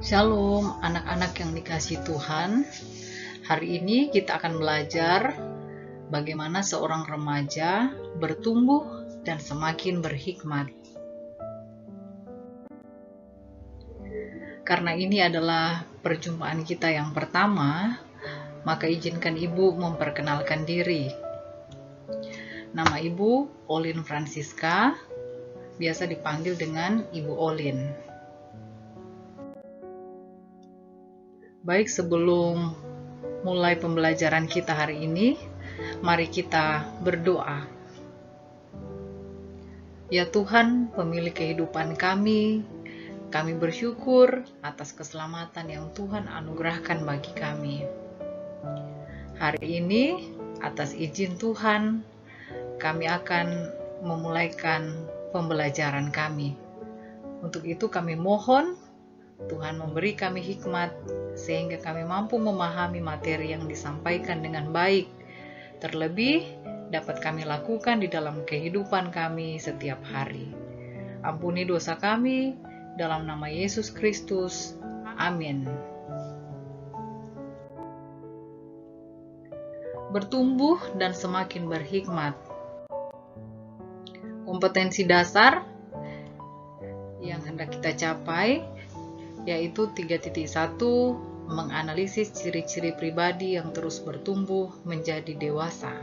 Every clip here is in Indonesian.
Shalom anak-anak yang dikasihi Tuhan. Hari ini kita akan belajar bagaimana seorang remaja bertumbuh dan semakin berhikmat. Karena ini adalah perjumpaan kita yang pertama, maka izinkan Ibu memperkenalkan diri. Nama Ibu Olin Francisca, biasa dipanggil dengan Ibu Olin. Baik, sebelum mulai pembelajaran kita hari ini, mari kita berdoa. Ya Tuhan, pemilik kehidupan kami bersyukur atas keselamatan yang Tuhan anugerahkan bagi kami. Hari ini, atas izin Tuhan, kami akan memulaikan pembelajaran kami. Untuk itu kami mohon Tuhan memberi kami hikmat sehingga kami mampu memahami materi yang disampaikan dengan baik. Terlebih dapat kami lakukan di dalam kehidupan kami setiap hari. Ampuni dosa kami dalam nama Yesus Kristus. Amin. Bertumbuh dan semakin berhikmat. Kompetensi dasar yang hendak kita capai yaitu 3.1, menganalisis ciri-ciri pribadi yang terus bertumbuh menjadi dewasa.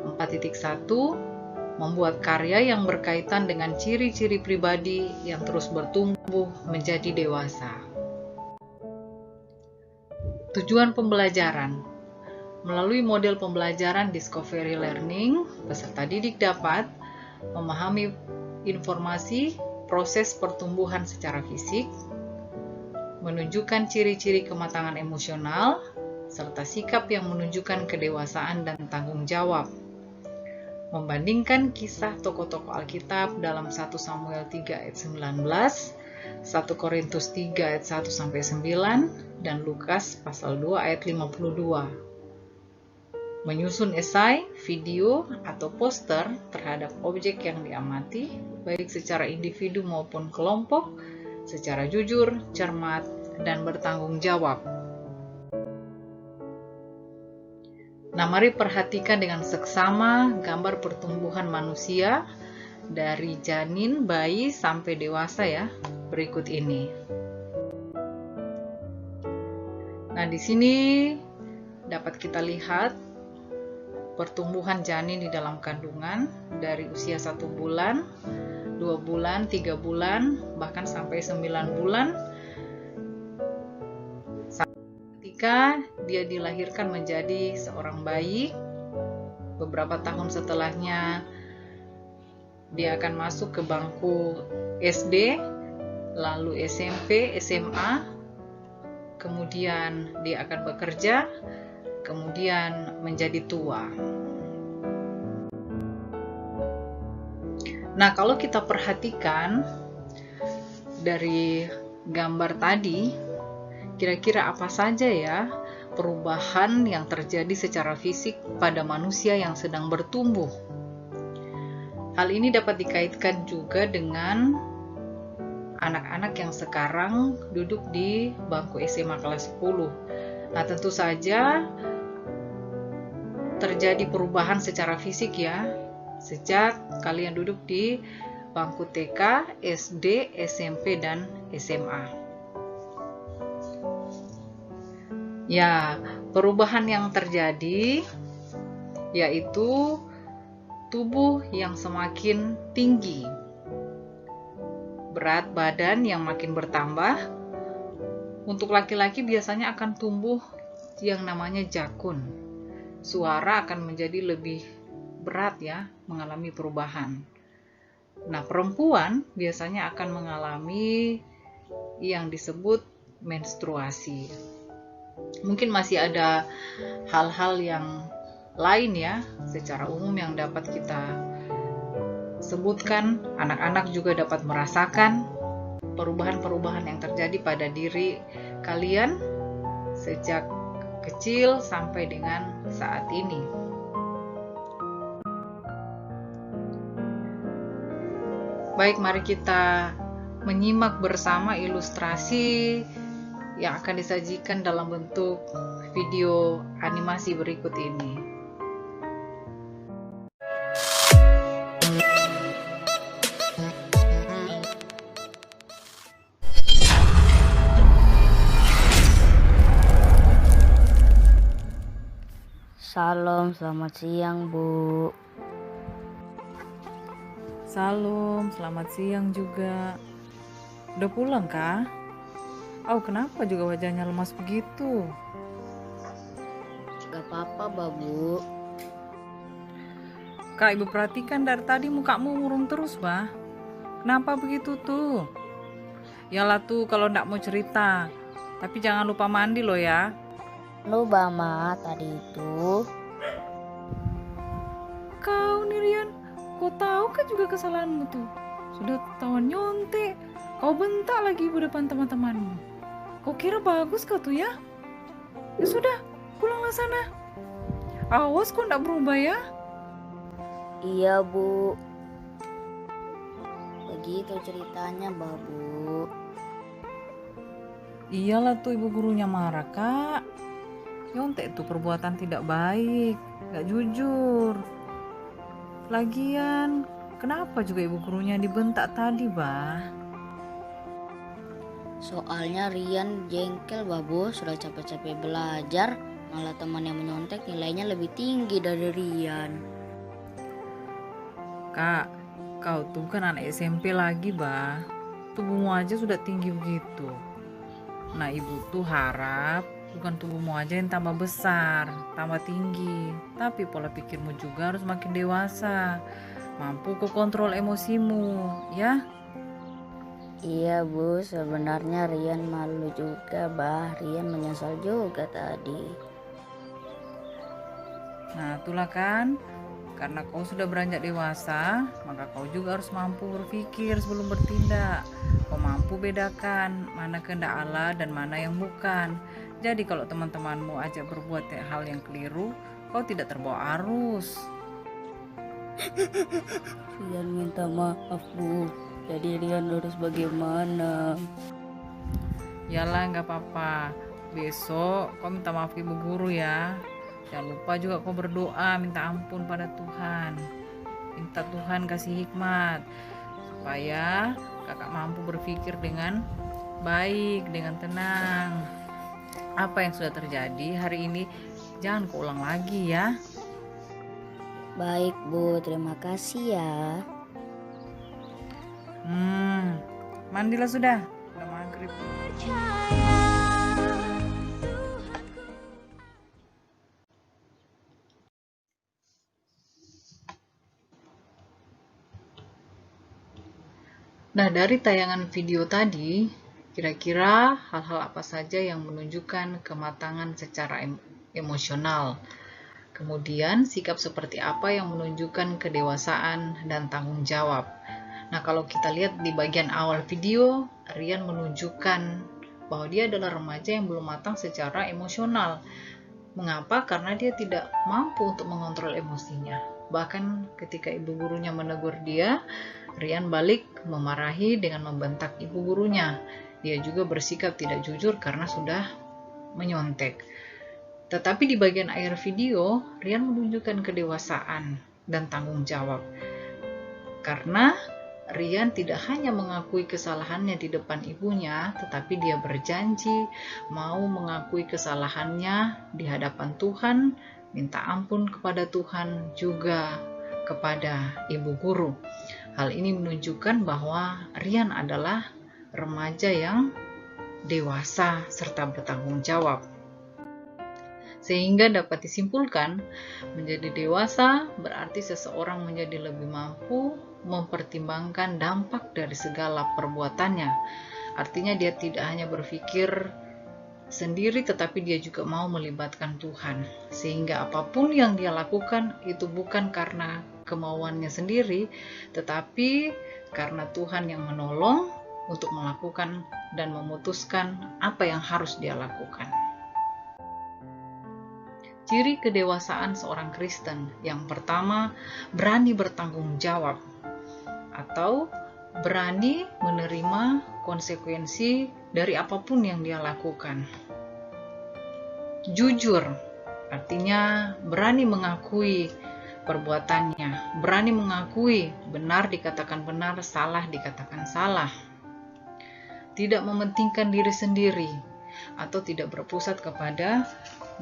4.1, membuat karya yang berkaitan dengan ciri-ciri pribadi yang terus bertumbuh menjadi dewasa. Tujuan pembelajaran. Melalui model pembelajaran Discovery Learning, peserta didik dapat memahami informasi proses pertumbuhan secara fisik, menunjukkan ciri-ciri kematangan emosional, serta sikap yang menunjukkan kedewasaan dan tanggung jawab. Membandingkan kisah tokoh-tokoh Alkitab dalam 1 Samuel 3 ayat 19, 1 Korintus 3 ayat 1-9, dan Lukas pasal 2 ayat 52. Menyusun esai, video, atau poster terhadap objek yang diamati, baik secara individu maupun kelompok, secara jujur, cermat, dan bertanggung jawab. Nah, mari perhatikan dengan seksama gambar pertumbuhan manusia dari janin, bayi, sampai dewasa ya, berikut ini. Nah, di sini dapat kita lihat pertumbuhan janin di dalam kandungan dari usia 1 bulan, 2 bulan, 3 bulan, bahkan sampai 9 bulan. Ketika dia dilahirkan menjadi seorang bayi, beberapa tahun setelahnya dia akan masuk ke bangku SD, lalu SMP, SMA, kemudian dia akan bekerja, kemudian menjadi tua. Nah, kalau kita perhatikan dari gambar tadi, kira-kira apa saja ya perubahan yang terjadi secara fisik pada manusia yang sedang bertumbuh? Hal ini dapat dikaitkan juga dengan anak-anak yang sekarang duduk di bangku SMA kelas 10. Nah, tentu saja terjadi perubahan secara fisik ya, sejak kalian duduk di bangku TK, SD, SMP, dan SMA. Ya, perubahan yang terjadi yaitu tubuh yang semakin tinggi, berat badan yang makin bertambah. Untuk laki-laki biasanya akan tumbuh yang namanya jakun. Suara akan menjadi lebih berat ya, mengalami perubahan. Nah, perempuan biasanya akan mengalami yang disebut menstruasi. Mungkin masih ada hal-hal yang lain ya, secara umum yang dapat kita sebutkan. Anak-anak juga dapat merasakan perubahan-perubahan yang terjadi pada diri kalian sejak kecil sampai dengan saat ini. Baik, mari kita menyimak bersama ilustrasi yang akan disajikan dalam bentuk video animasi berikut ini. Salam, selamat siang Bu. Salam, selamat siang juga. Udah pulang kah? Oh, kenapa juga wajahnya lemas begitu? Gak apa-apa, Bu. Kak, Ibu perhatikan dari tadi mukamu murung terus, Bah. Kenapa begitu tuh? Yalah tuh kalau ndak mau cerita. Tapi jangan lupa mandi loh ya. Lupa Ma, tadi itu. Kau nih Rian, kau tahu kan juga kesalahanmu tuh. Sudah ketahuan nyontek, kau bentak lagi di depan teman-temanmu. Kau kira bagus kau tuh ya? Ya sudah, pulanglah sana. Awas kau ndak berubah ya. Iya Bu. Begitu ceritanya Bu. Iyalah tuh ibu gurunya marah kak. Nyontek tuh perbuatan tidak baik, gak jujur. Lagian, kenapa juga ibu gurunya dibentak tadi, Bah? Soalnya Rian jengkel Bu, sudah capek-capek belajar, malah teman yang menyontek nilainya lebih tinggi dari Rian. Kak, kau tuh kan anak SMP lagi, Bah. Tubuhmu aja sudah tinggi begitu. Nah, ibu tuh harap bukan tubuhmu aja yang tambah besar, tambah tinggi, tapi pola pikirmu juga harus makin dewasa. Mampu kau kontrol emosimu, ya? Iya Bu, sebenarnya Rian malu juga Bah. Rian menyesal juga tadi. Nah, itulah kan. Karena kau sudah beranjak dewasa, maka kau juga harus mampu berpikir sebelum bertindak. Kau mampu bedakan mana kehendak Allah dan mana yang bukan. Jadi kalau teman-temanmu ajak berbuat hal yang keliru, kau tidak terbawa arus. Rian minta maaf Bu. Jadi Rian harus bagaimana? Yalah, nggak apa-apa. Besok kau minta maaf ke ibu guru ya. Jangan lupa juga kau berdoa minta ampun pada Tuhan. Minta Tuhan kasih hikmat supaya kakak mampu berpikir dengan baik, dengan tenang. Apa yang sudah terjadi hari ini jangan kau ulang lagi ya. Baik Bu, terima kasih ya. Mandilah sudah maghrib. Nah, dari tayangan video tadi, kira-kira hal-hal apa saja yang menunjukkan kematangan secara emosional? Kemudian, sikap seperti apa yang menunjukkan kedewasaan dan tanggung jawab? Nah, kalau kita lihat di bagian awal video, Rian menunjukkan bahwa dia adalah remaja yang belum matang secara emosional. Mengapa? Karena dia tidak mampu untuk mengontrol emosinya. Bahkan ketika ibu gurunya menegur dia, Rian balik memarahi dengan membentak ibu gurunya. Dia juga bersikap tidak jujur karena sudah menyontek. Tetapi di bagian akhir video, Rian menunjukkan kedewasaan dan tanggung jawab. Karena Rian tidak hanya mengakui kesalahannya di depan ibunya, tetapi dia berjanji mau mengakui kesalahannya di hadapan Tuhan, minta ampun kepada Tuhan juga kepada ibu guru. Hal ini menunjukkan bahwa Rian adalah remaja yang dewasa serta bertanggung jawab. Sehingga dapat disimpulkan, menjadi dewasa berarti seseorang menjadi lebih mampu mempertimbangkan dampak dari segala perbuatannya. Artinya dia tidak hanya berpikir sendiri, tetapi dia juga mau melibatkan Tuhan. Sehingga apapun yang dia lakukan itu bukan karena kemauannya sendiri, tetapi karena Tuhan yang menolong untuk melakukan dan memutuskan apa yang harus dia lakukan. Ciri kedewasaan seorang Kristen yang pertama, berani bertanggung jawab atau berani menerima konsekuensi dari apapun yang dia lakukan. Jujur artinya berani mengakui perbuatannya, berani mengakui benar dikatakan benar, salah dikatakan salah. Tidak mementingkan diri sendiri atau tidak berpusat kepada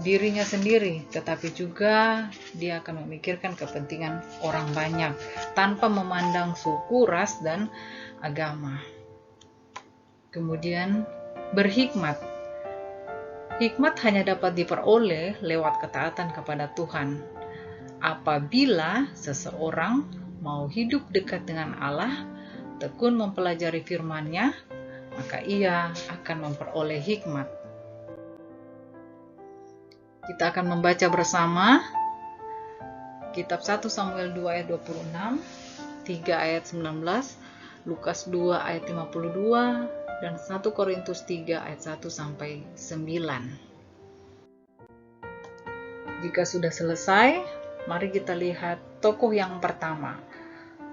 dirinya sendiri, tetapi juga dia akan memikirkan kepentingan orang banyak tanpa memandang suku, ras, dan agama. Kemudian berhikmat. Hikmat hanya dapat diperoleh lewat ketaatan kepada Tuhan. Apabila seseorang mau hidup dekat dengan Allah, tekun mempelajari firman-Nya, maka ia akan memperoleh hikmat. Kita akan membaca bersama kitab 1 Samuel 2 ayat 26, 3 ayat 19, Lukas 2 ayat 52, dan 1 Korintus 3 ayat 1 sampai 9. Jika sudah selesai, mari kita lihat tokoh yang pertama.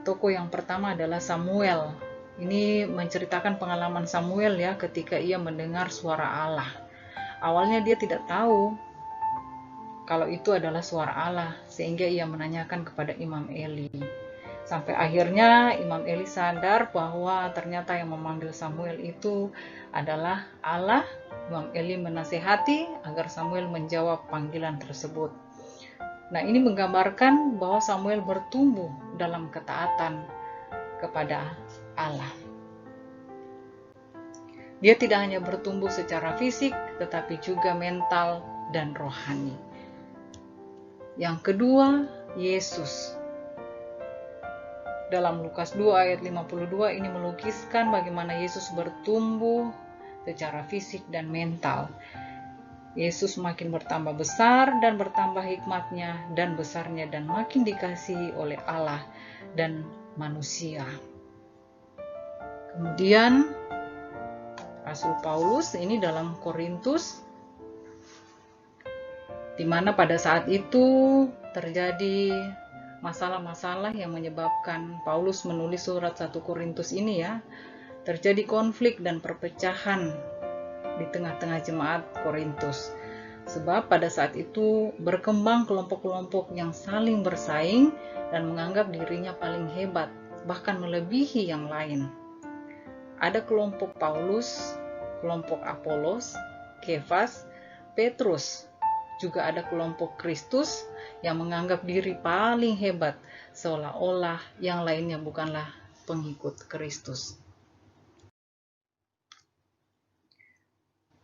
Tokoh yang pertama adalah Samuel. Ini menceritakan pengalaman Samuel ya ketika ia mendengar suara Allah. Awalnya dia tidak tahu kalau itu adalah suara Allah, sehingga ia menanyakan kepada Imam Eli. Sampai akhirnya Imam Eli sadar bahwa ternyata yang memanggil Samuel itu adalah Allah. Imam Eli menasihati agar Samuel menjawab panggilan tersebut. Nah, ini menggambarkan bahwa Samuel bertumbuh dalam ketaatan kepada Allah. Dia tidak hanya bertumbuh secara fisik, tetapi juga mental dan rohani. Yang kedua, Yesus. Dalam Lukas 2 ayat 52 ini melukiskan bagaimana Yesus bertumbuh secara fisik dan mental. Yesus makin bertambah besar dan bertambah hikmatnya dan besarnya dan makin dikasihi oleh Allah dan manusia. Kemudian Rasul Paulus ini dalam Korintus, di mana pada saat itu terjadi masalah-masalah yang menyebabkan Paulus menulis surat 1 Korintus ini ya. Terjadi konflik dan perpecahan di tengah-tengah jemaat Korintus. Sebab pada saat itu berkembang kelompok-kelompok yang saling bersaing dan menganggap dirinya paling hebat, bahkan melebihi yang lain. Ada kelompok Paulus, kelompok Apolos, Kefas, Petrus. Juga ada kelompok Kristus yang menganggap diri paling hebat, seolah-olah yang lainnya bukanlah pengikut Kristus.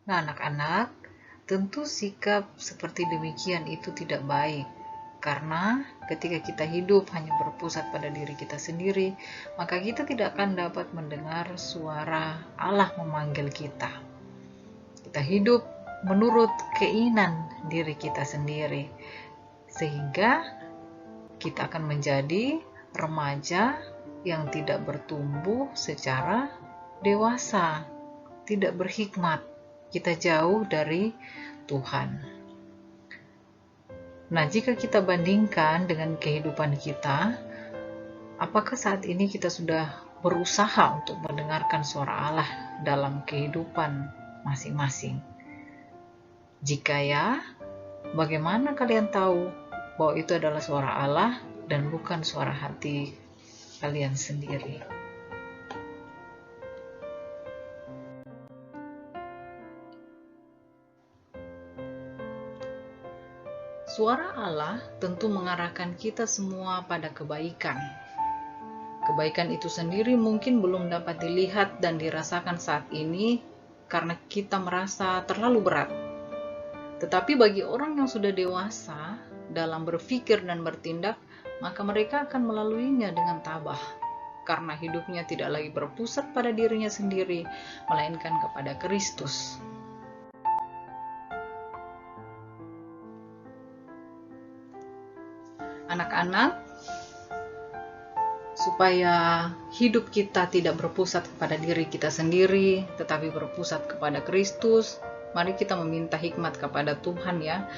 Nah, anak-anak, tentu sikap seperti demikian itu tidak baik. Karena ketika kita hidup hanya berpusat pada diri kita sendiri, maka kita tidak akan dapat mendengar suara Allah memanggil kita. Kita hidup menurut keinginan diri kita sendiri, sehingga kita akan menjadi remaja yang tidak bertumbuh secara dewasa, tidak berhikmat. Kita jauh dari Tuhan. Nah, jika kita bandingkan dengan kehidupan kita, apakah saat ini kita sudah berusaha untuk mendengarkan suara Allah dalam kehidupan masing-masing? Jika ya, bagaimana kalian tahu bahwa itu adalah suara Allah dan bukan suara hati kalian sendiri? Suara Allah tentu mengarahkan kita semua pada kebaikan. Kebaikan itu sendiri mungkin belum dapat dilihat dan dirasakan saat ini karena kita merasa terlalu berat. Tetapi bagi orang yang sudah dewasa dalam berpikir dan bertindak, maka mereka akan melaluinya dengan tabah. Karena hidupnya tidak lagi berpusat pada dirinya sendiri, melainkan kepada Kristus. Anak-anak, supaya hidup kita tidak berpusat kepada diri kita sendiri, tetapi berpusat kepada Kristus, mari kita meminta hikmat kepada Tuhan ya,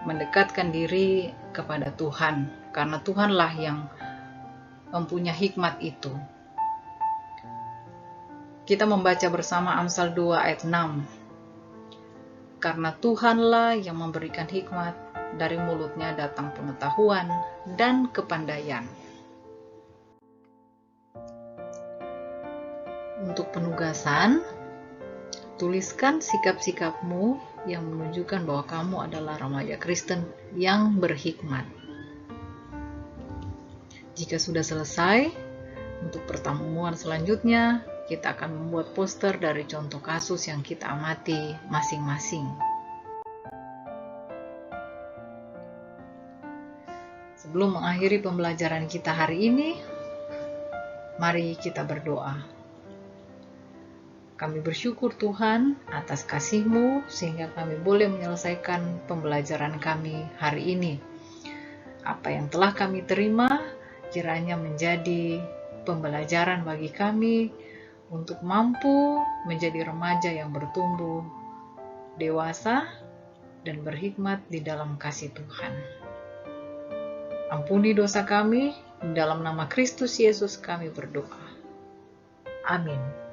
mendekatkan diri kepada Tuhan, karena Tuhanlah yang mempunyai hikmat itu. Kita membaca bersama Amsal 2 ayat 6. Karena Tuhanlah yang memberikan hikmat, dari mulutnya datang pengetahuan dan kepandaian. Untuk penugasan, tuliskan sikap-sikapmu yang menunjukkan bahwa kamu adalah remaja Kristen yang berhikmat. Jika sudah selesai, untuk pertemuan selanjutnya, kita akan membuat poster dari contoh kasus yang kita amati masing-masing. Sebelum mengakhiri pembelajaran kita hari ini, mari kita berdoa. Kami bersyukur Tuhan atas kasih-Mu sehingga kami boleh menyelesaikan pembelajaran kami hari ini. Apa yang telah kami terima kiranya menjadi pembelajaran bagi kami untuk mampu menjadi remaja yang bertumbuh, dewasa, dan berhikmat di dalam kasih Tuhan. Ampuni dosa kami, dalam nama Kristus Yesus kami berdoa. Amin.